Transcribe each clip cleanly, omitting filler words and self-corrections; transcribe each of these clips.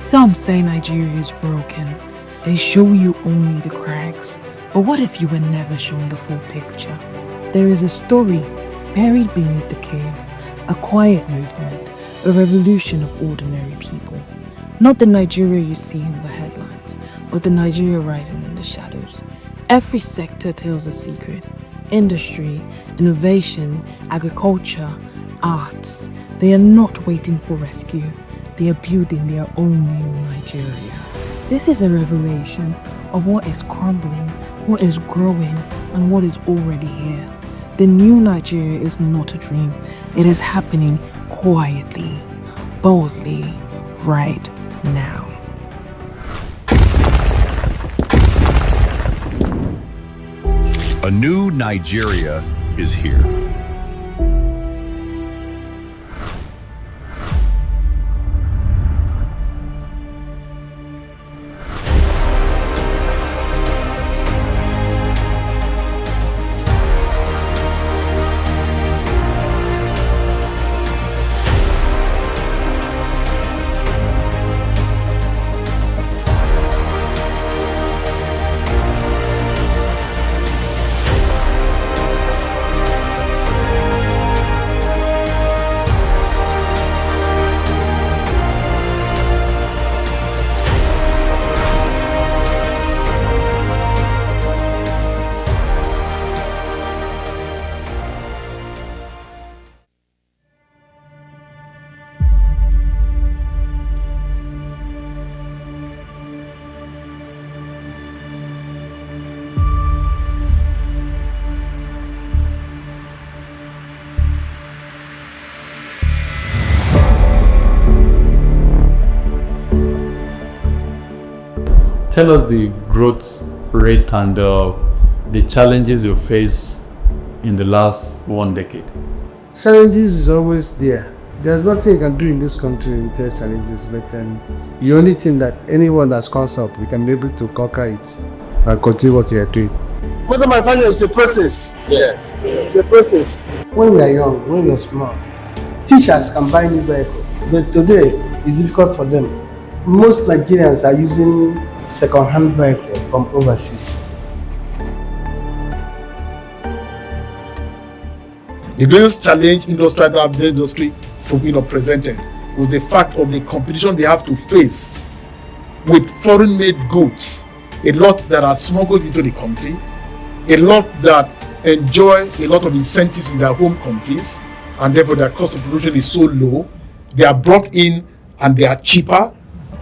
Some say Nigeria is broken. They show you only the cracks. But what if you were never shown the full picture? There is a story buried beneath the chaos, a quiet movement, a revolution of ordinary people. Not the Nigeria you see in the headlines, but the Nigeria rising in the shadows. Every sector tells a secret. Industry, innovation, agriculture, arts. They are not waiting for rescue. They are building their own new Nigeria. This is a revelation of what is crumbling, what is growing, and what is already here. The new Nigeria is not a dream. It is happening quietly, boldly, right now. A new Nigeria is here. Tell us the growth rate and the challenges you face in the last 1 decade. Challenges is always there. There's nothing you can do in this country without challenges, but the only thing that anyone that comes up, we can be able to conquer it and continue what we are doing. Motor manufacturing is a process. Yes. It's a process. When we are young, when we are small, teachers can buy new vehicles, but today it's difficult for them. Most Nigerians are using second-hand vehicles from overseas. The greatest challenge industry presented was the fact of the competition they have to face with foreign-made goods. A lot that are smuggled into the country, a lot that enjoy a lot of incentives in their home countries, and therefore their cost of production is so low. They are brought in and they are cheaper,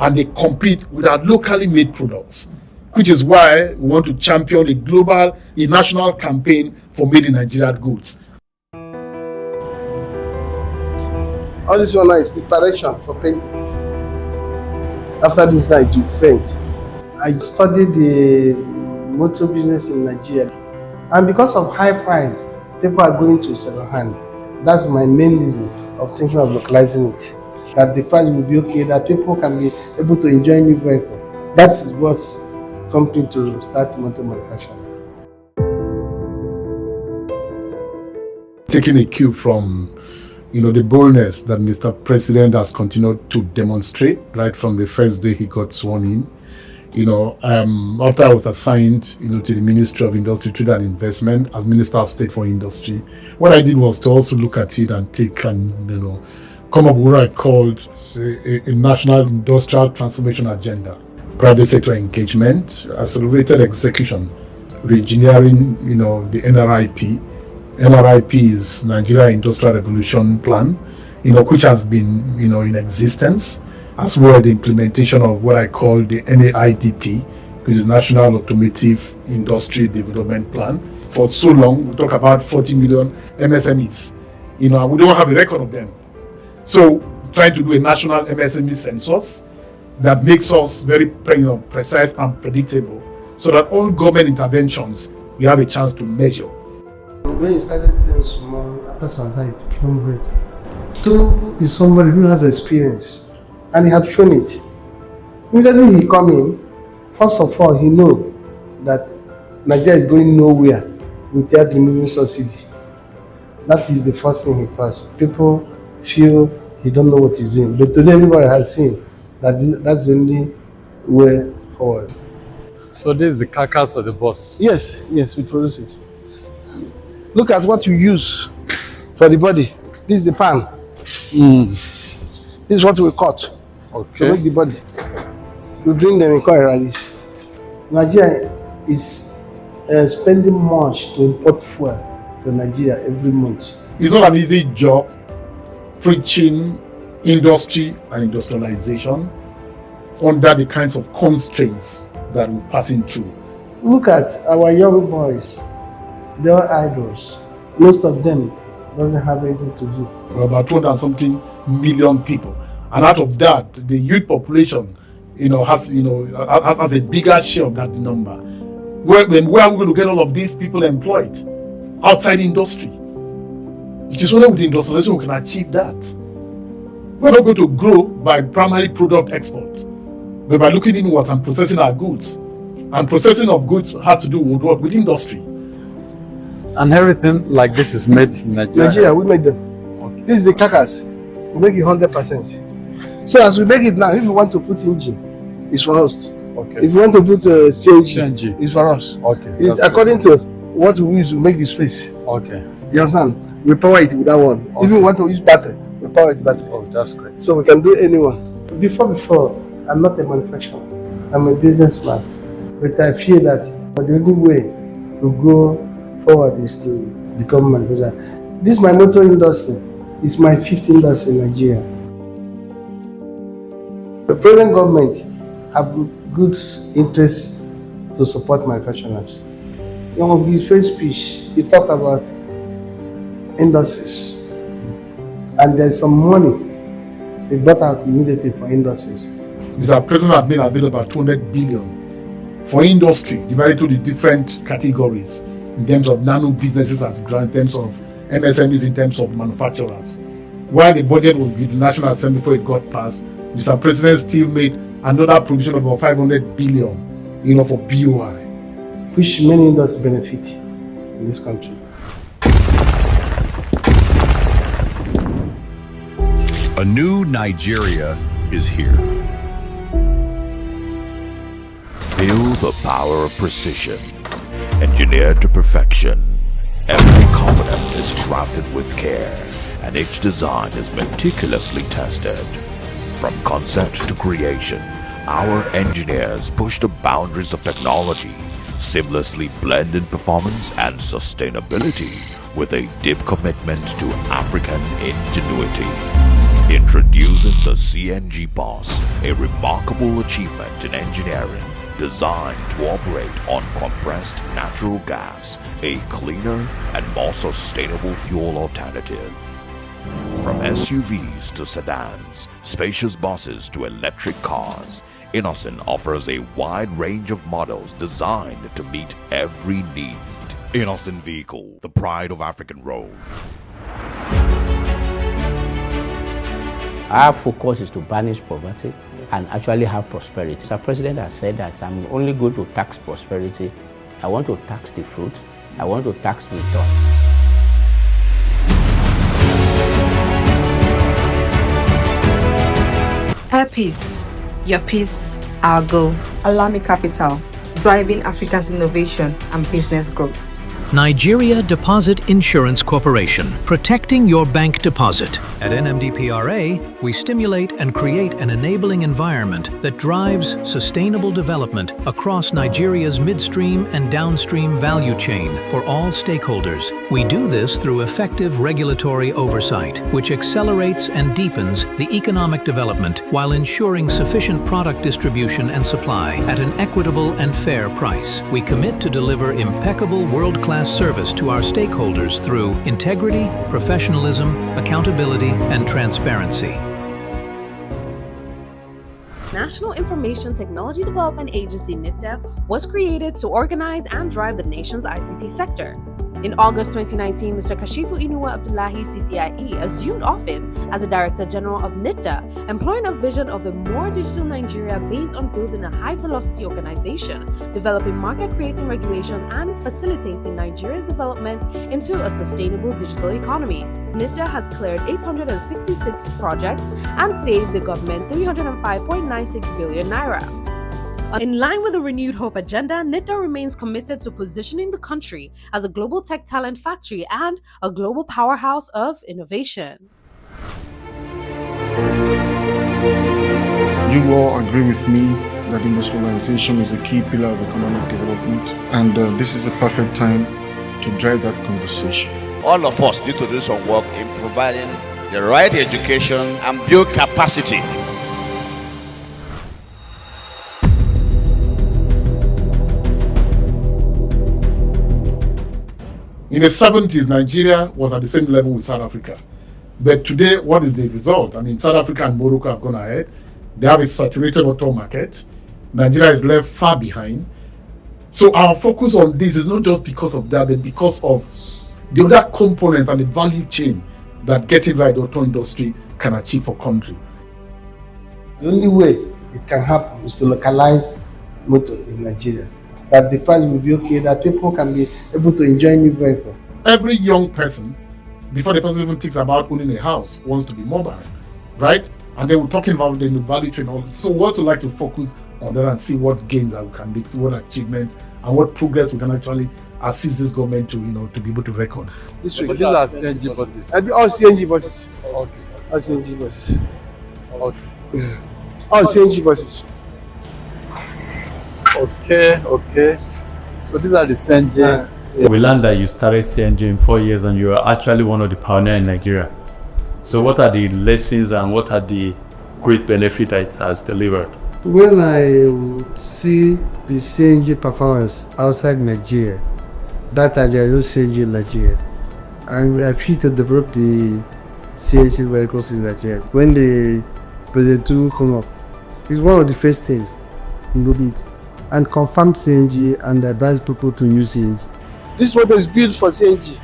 and they compete with our locally made products, which is why we want to champion a national campaign for made in Nigeria goods. All this one now is preparation for painting. After this night, you paint. I studied the motor business in Nigeria, and because of high price, people are going to second hand. That's my main reason of thinking of localizing it. That the price will be okay, that people can be able to enjoy new vehicle. That is what's prompting to start motor manufacturing. Taking a cue from the boldness that Mr. President has continued to demonstrate right from the first day he got sworn in. After I was assigned, to the Ministry of Industry, Trade and Investment as Minister of State for Industry, what I did was to also look at it and come up with what I called a national industrial transformation agenda, private sector engagement, accelerated execution, re-engineering, the NRIP. NRIP is Nigeria Industrial Revolution Plan, which has been, in existence, as well as the implementation of what I call the NAIDP, which is National Automotive Industry Development Plan. For so long, we talk about 40 million MSMEs. We don't have a record of them. So, trying to do a national MSME census that makes us very precise and predictable, so that all government interventions we have a chance to measure. When you started things small, after some time, it became great. Two is somebody who has experience, and he had shown it. Immediately he come in, first of all, he know that Nigeria is going nowhere without removing subsidy. That is the first thing he touched. People feel he don't know what he's doing. But today everybody has seen That's the only way forward. So this is the carcass for the bus. Yes, we produce it. Look at what you use for the body. This is the pan. This is what we cut to make the body. We bring them in coil like this. Nigeria is spending much to import fuel to Nigeria every month. It's not an easy job preaching industry and industrialization under the kinds of constraints that we're passing through. Look at our young boys. They are idols. Most of them doesn't have anything to do. We're about 200 and something million people. And out of that, the youth population, has a bigger share of that number. Where are we going to get all of these people employed? Outside industry. It is only with industrialization we can achieve that. We're not going to grow by primary product export, but by looking inwards and processing our goods. And processing of goods has to do with what? With industry. And everything like this is made in Nigeria? Nigeria, we made them. Okay. This is the carcass. We make it 100%. So as we make it now, if you want to put engine, it's for us. Okay. If you want to put CNG, it's for us. Okay. It's according to what we use to make the space. Okay. You understand? We power it with that one. Okay. If you want to use battery, we power it with battery. Oh, that's great. So we can do anyone. Before, I'm not a manufacturer. I'm a businessman. But I feel that the only way to go forward is to become a manufacturer. This is my motor industry. It's my 5th industry in Nigeria. The present government have good interest to support manufacturers. In his first speech, he talked about industries. And there's some money they brought out immediately for industries. Mr. President has made available about 200 billion for industry, divided to the different categories in terms of nano businesses as grant, in terms of MSMEs, in terms of manufacturers. While the budget was built in the National Assembly before it got passed, Mr. President still made another provision of about 500 billion, for BOI. Which many industries benefit in this country. A new Nigeria is here. Feel the power of precision, engineered to perfection. Every component is crafted with care, and each design is meticulously tested. From concept to creation, our engineers push the boundaries of technology, seamlessly blend in performance and sustainability with a deep commitment to African ingenuity. Introducing the CNG Boss, a remarkable achievement in engineering designed to operate on compressed natural gas, a cleaner and more sustainable fuel alternative. From SUVs to sedans, spacious buses to electric cars, Innocent offers a wide range of models designed to meet every need. Innocent Vehicle, the pride of African roads. Our focus is to banish poverty and actually have prosperity. Our president has said that I'm only going to tax prosperity. I want to tax the fruit. I want to tax the return. Air Peace, your peace, our goal. Alami Capital, driving Africa's innovation and business growth. Nigeria Deposit Insurance Corporation, protecting your bank deposit. At NMDPRA, we stimulate and create an enabling environment that drives sustainable development across Nigeria's midstream and downstream value chain for all stakeholders. We do this through effective regulatory oversight, which accelerates and deepens the economic development while ensuring sufficient product distribution and supply at an equitable and fair price. We commit to deliver impeccable world-class service to our stakeholders through integrity, professionalism, accountability, and transparency. National Information Technology Development Agency (NITDEV) was created to organize and drive the nation's ICT sector. In August 2019, Mr. Kashifu Inuwa Abdullahi CCIE assumed office as the Director General of NITDA, employing a vision of a more digital Nigeria based on building a high-velocity organization, developing market-creating regulation, and facilitating Nigeria's development into a sustainable digital economy. NITDA has cleared 866 projects and saved the government 305.96 billion naira. In line with the renewed hope agenda, NITDA remains committed to positioning the country as a global tech talent factory and a global powerhouse of innovation. You all agree with me that industrialization is a key pillar of economic development, and this is the perfect time to drive that conversation. All of us need to do some work in providing the right education and build capacity. In the 70s, Nigeria was at the same level with South Africa. But today, what is the result? I mean, South Africa and Morocco have gone ahead. They have a saturated auto market. Nigeria is left far behind. So our focus on this is not just because of that, but because of the other components and the value chain that getting right the auto industry can achieve for country. The only way it can happen is to localize motor in Nigeria. That the price will be okay, that people can be able to enjoy new vehicle. Every young person, before the person even thinks about owning a house, wants to be mobile, right? And then we're talking about the value chain. So we also like to focus on that and see what gains that we can make, see what achievements and what progress we can actually assist this government to, to be able to record. These are CNG buses. All CNG buses. Okay. All CNG buses. Okay. All CNG buses. Okay. So these are the CNG. Yeah. We learned that you started CNG in 4 years and you are actually one of the pioneers in Nigeria. So what are the lessons and what are the great benefits it has delivered? When I see the CNG performance outside Nigeria, that there is no CNG in Nigeria. And I feel to develop the CNG vehicles in Nigeria. When the President 2 come up, it's one of the first things he did. And confirm CNG and advise people to use CNG. This motor is built for CNG.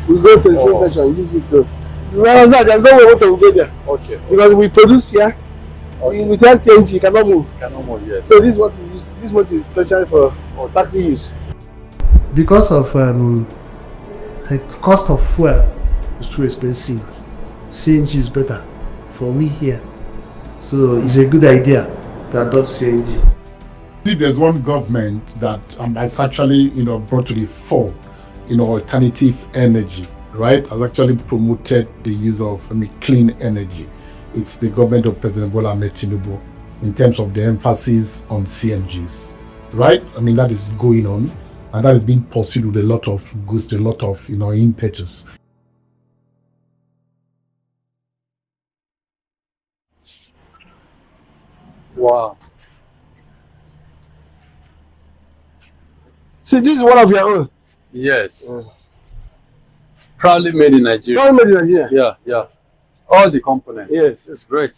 We go to the fuel station and use it though. There's no way motor will go there. Okay. Because we produce here. Okay. Without CNG, you cannot move. Yes. So this is what we use. This motor is special for taxi use. Because of the cost of fuel is too expensive, CNG is better for we here. So it's a good idea to adopt CNG. If there's one government that has actually, brought to the fore, alternative energy, right, has actually promoted the use of clean energy, it's the government of President Bola Ahmed Tinubu in terms of the emphasis on CNGs, right? I mean, that is going on and that is being pursued with a lot of goods, a lot of, impetus. Wow. See, this is one of your own. Yes. Proudly made in Nigeria. Proudly made in Nigeria. Yeah. All the components. Yes. It's great.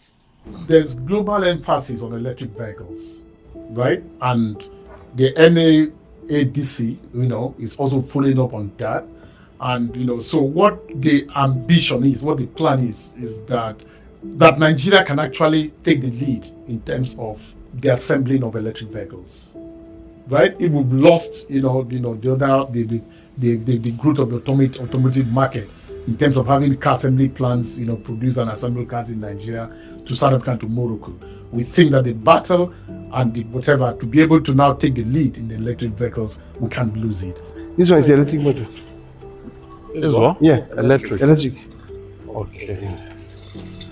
There's global emphasis on electric vehicles, right? And the NAADC, is also following up on that. And, so what the ambition is, what the plan is that Nigeria can actually take the lead in terms of the assembling of electric vehicles, right? If we've lost, the growth of the automotive market in terms of having car assembly plants, produce and assemble cars in Nigeria to South Africa and to Morocco, we think that the battle and to be able to now take the lead in the electric vehicles, we can't lose it. This one is the electric motor. This one? Yeah, electric. Okay.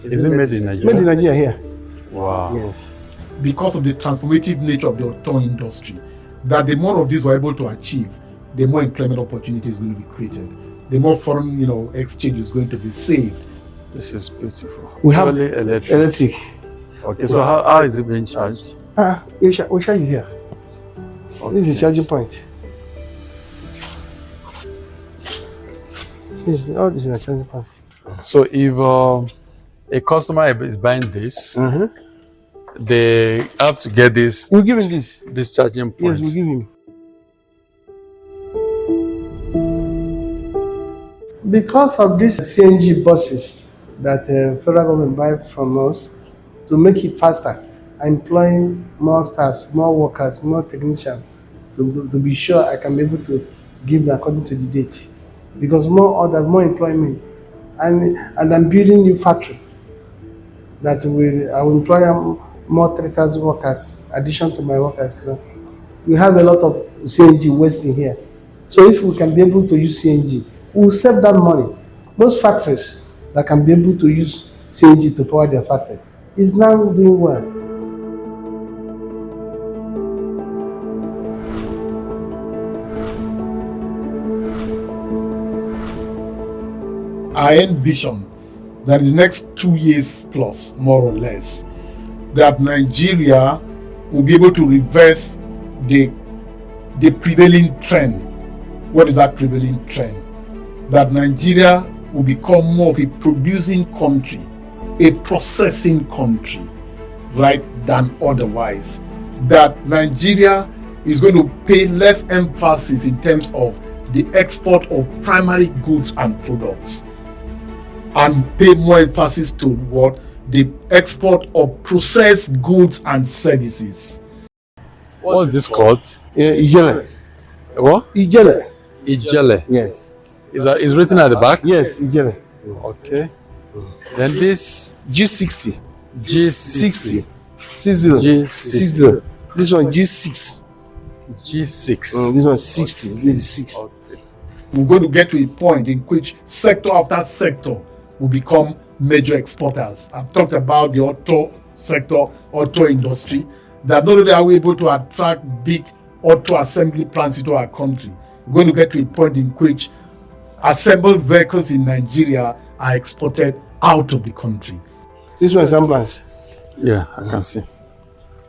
Is it made in Nigeria? Made in Nigeria here. Wow. Yes. Because of the transformative nature of the auto industry, that the more of these we're able to achieve, the more employment opportunity is going to be created. The more foreign, exchange is going to be saved. This is beautiful. We have electric. Okay, so how is it being charged? We'll charge you here. Okay. This is the charging point. This is a charging point. So if a customer is buying this, They have to get this. We'll give him this. This charging point. Yes, we'll give him. Because of these CNG buses that federal government buy from us to make it faster, employing more staffs, more workers, more technicians, to be sure I can be able to give them according to the date. Because more orders, more employment, and I'm building new factory that I will employ more 3,000 workers, addition to my workers now. We have a lot of CNG wasting here. So if we can be able to use CNG, we will save that money. Most factories that can be able to use CNG to power their factory is now doing well. I envision that in the next 2 years plus, more or less, that Nigeria will be able to reverse the prevailing trend. What is that prevailing trend? That Nigeria will become more of a producing country, a processing country, right, than otherwise. That Nigeria is going to pay less emphasis in terms of the export of primary goods and products, and pay more emphasis to what? The export of processed goods and services. What's this called? Ijele. What? Ijele. Ijele. Yes. Is written at the back? Yes, Ijele. Okay. Then this G60. G60. 60. G60. 60. This one G6. G6. This one 60. This is 6. Okay. We're going to get to a point in which sector after sector will become major exporters. I've talked about the auto sector, auto industry, that not only are we able to attract big auto assembly plants into our country, we're going to get to a point in which assembled vehicles in Nigeria are exported out of the country. This one is ambulance. Yeah, I can see.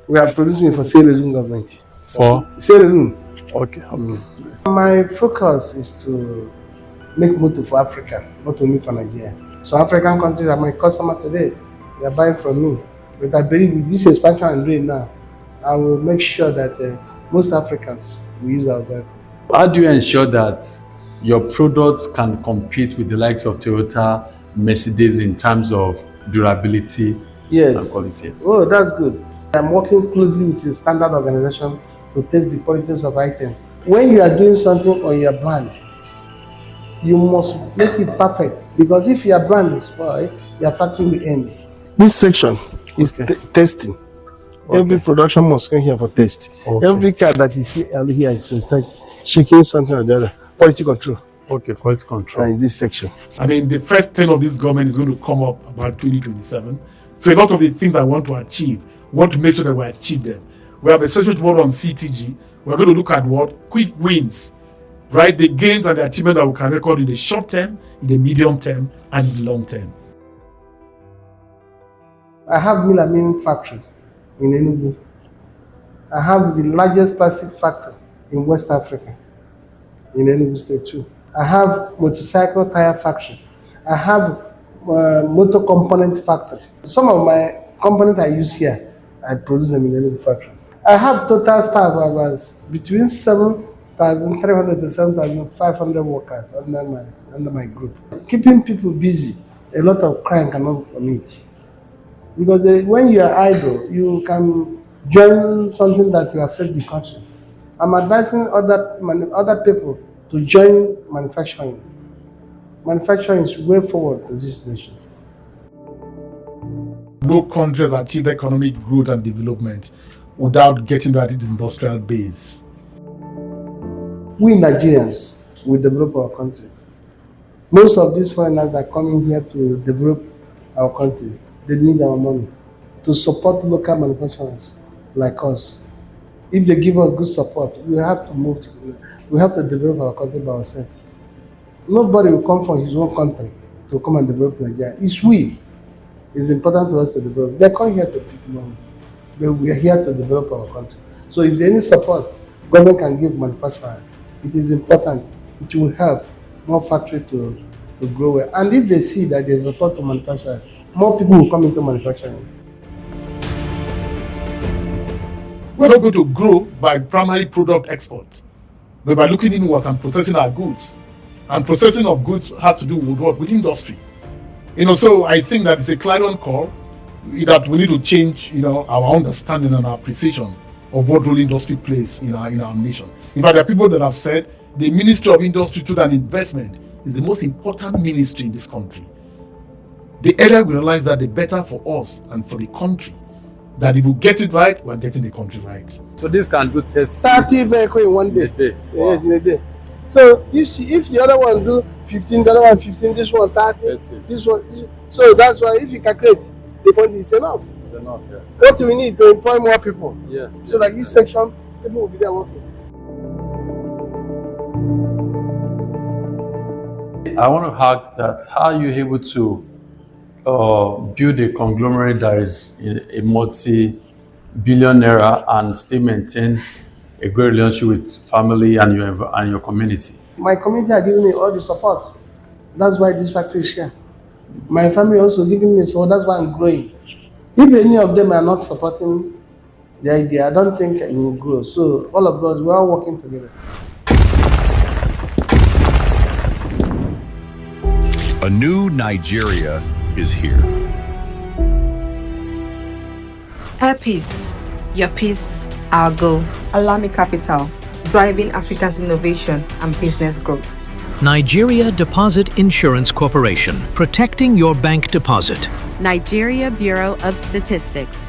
We are producing for Sierra Leone government. For? Sierra Leone. Okay. My focus is to make motor for Africa, not only for Nigeria. So African countries are my customer today. They are buying from me. But I believe with this expansion I'm doing now, I will make sure that most Africans will use our vehicle. How do you ensure that your products can compete with the likes of Toyota, Mercedes in terms of durability and quality? Oh, that's good. I'm working closely with a standard organization to test the qualities of items. When you are doing something on your brand, you must make it perfect, because if your brand is spoiled, your factory will end. This section is testing. Okay. Every production must come here for test. Okay. Every car that is here is test, shaking something or the other. Quality control. Okay, quality control. And this section. I mean, the first 10 of this government is going to come up about 2027. So a lot of the things I want to achieve, we want to make sure that we achieve them. We have a section tomorrow on CTG. We're going to look at what? Quick wins. Right? The gains and the achievement that we can record in the short term, in the medium term, and in the long term. I have melamine factory in Enugu. I have the largest plastic factory in West Africa, in Enugu State too. I have motorcycle tire factory. I have motor component factory. Some of my components I use here, I produce them in Enugu factory. I have total staff of between 7,300 to 7,500 workers under my group. Keeping people busy, a lot of crime cannot commit. Because when you are idle, you can join something that will affect the country. I'm advising other people to join manufacturing. Manufacturing is way forward to this nation. No country has achieved economic growth and development without getting to its industrial base. We Nigerians will develop our country. Most of these foreigners that are coming here to develop our country, they need our money to support local manufacturers like us. If they give us good support, we have to move together. We have to develop our country by ourselves. Nobody will come from his own country to come and develop Nigeria. It's we. It's important to us to develop. They come here to pick money, but we are here to develop our country. So if there is any support government can give manufacturers, it is important. It will help more factories to grow well. And if they see that there is support to manufacturers, more people will come into manufacturing. We're not going to grow by primary product export, but by looking inwards and processing our goods. And processing of goods has to do with what? With industry. So I think that it's a clarion call that we need to change, our understanding and our precision of what role industry plays in our nation. In fact, there are people that have said the Ministry of Industry, Trade and Investment is the most important ministry in this country. The earlier we realize that, the better for us and for the country. That if we get it right, we're getting the country right. So this can do 30 vehicles in one day. Wow. Yes, in a day. So you see, if the other one do 15, the other one 15, this one 30, this one. So that's why if you calculate, the point is enough. It's enough, yes. What do we need to employ more people? Yes. So like this section, people will be there working. I want to ask that, how are you able to build a conglomerate that is a multi-billionaire and still maintain a great relationship with family and your community? My community are giving me all the support. That's why this factory is here. My family also giving me support. That's why I'm growing. If any of them are not supporting the idea, I don't think it will grow. So all of us, we are working together. A new Nigeria is here. Air Peace, your peace, our goal. Alami Capital, driving Africa's innovation and business growth. Nigeria Deposit Insurance Corporation, protecting your bank deposit. Nigeria Bureau of Statistics,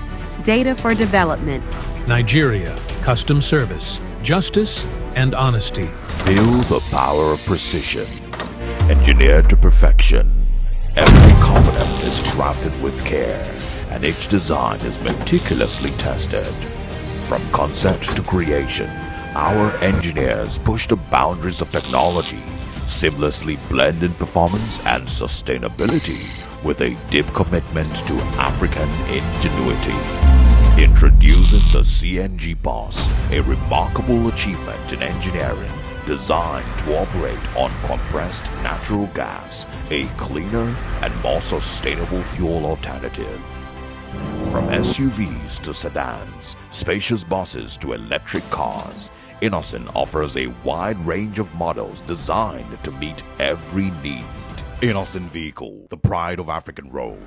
data for development. Nigeria, custom service, justice, and honesty. Feel the power of precision. Engineered to perfection. Every component is crafted with care, and each design is meticulously tested. From concept to creation, our engineers push the boundaries of technology, seamlessly blending performance and sustainability with a deep commitment to African ingenuity. Introducing the CNG Boss, a remarkable achievement in engineering designed to operate on compressed natural gas, a cleaner and more sustainable fuel alternative. From SUVs to sedans, spacious buses to electric cars, Innocent offers a wide range of models designed to meet every need. Innocent Vehicle, the pride of African roads.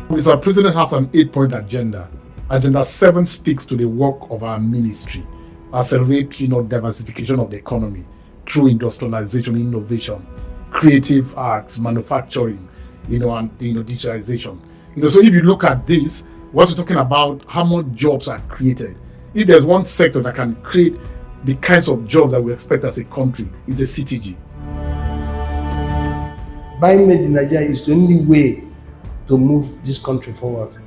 Mr. President has an 8-point agenda. Agenda 7 speaks to the work of our ministry. Accelerate, diversification of the economy through industrialization, innovation, creative arts, manufacturing, and digitalization. So if you look at this, we're talking about how much jobs are created. If there's one sector that can create the kinds of jobs that we expect as a country, is the CTG. Buying made in Nigeria is the only way to move this country forward.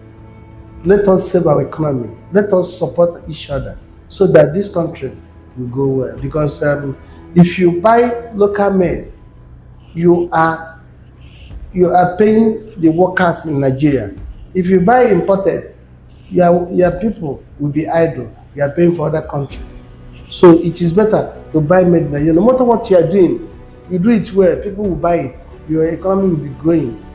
Let us save our economy. Let us support each other so that this country will go well. Because if you buy local made, you are paying the workers in Nigeria. If you buy imported, your people will be idle. You are paying for other countries. So it is better to buy made in Nigeria. No matter what you are doing, you do it well, people will buy it. Your economy will be growing.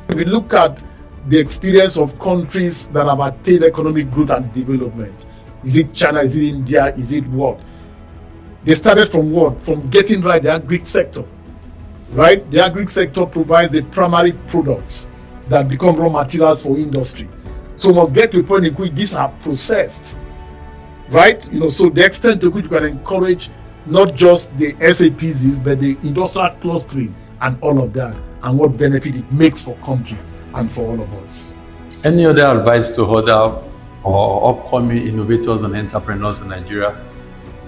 If we look at the experience of countries that have attained economic growth and development, is it China, is it India, is it what? They started from what? From getting right the agri sector. Right? The agri sector provides the primary products that become raw materials for industry. So we must get to a point in which these are processed. Right? So the extent to which we can encourage not just the SAPs, but the industrial clustering and all of that, and what benefit it makes for country and for all of us. Any other advice to other or upcoming innovators and entrepreneurs in Nigeria?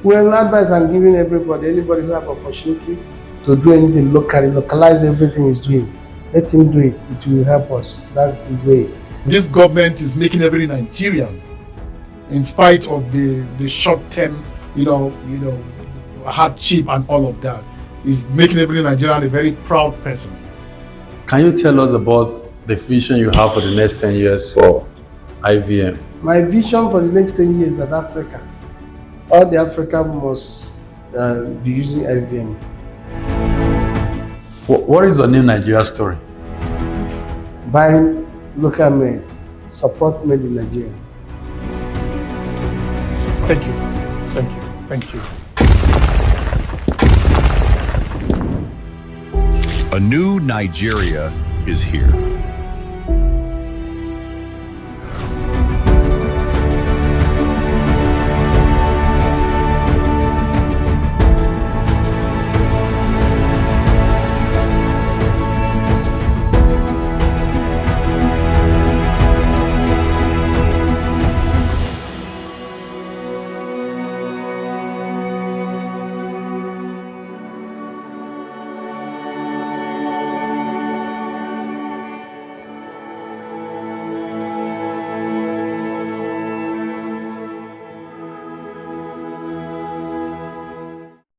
Well, advice I'm giving anybody who have opportunity to do anything locally, localize everything he's doing. Let him do it. It will help us. That's the way. This government is making every Nigerian, in spite of the short-term, hardship and all of that, is making every Nigerian a very proud person. Can you tell us about the vision you have for the next 10 years for IVM? My vision for the next 10 years is that Africa, all the Africa must be using IVM. What is your new Nigeria story? Buying local made, support made in Nigeria. Thank you. Thank you. Thank you. A new Nigeria is here.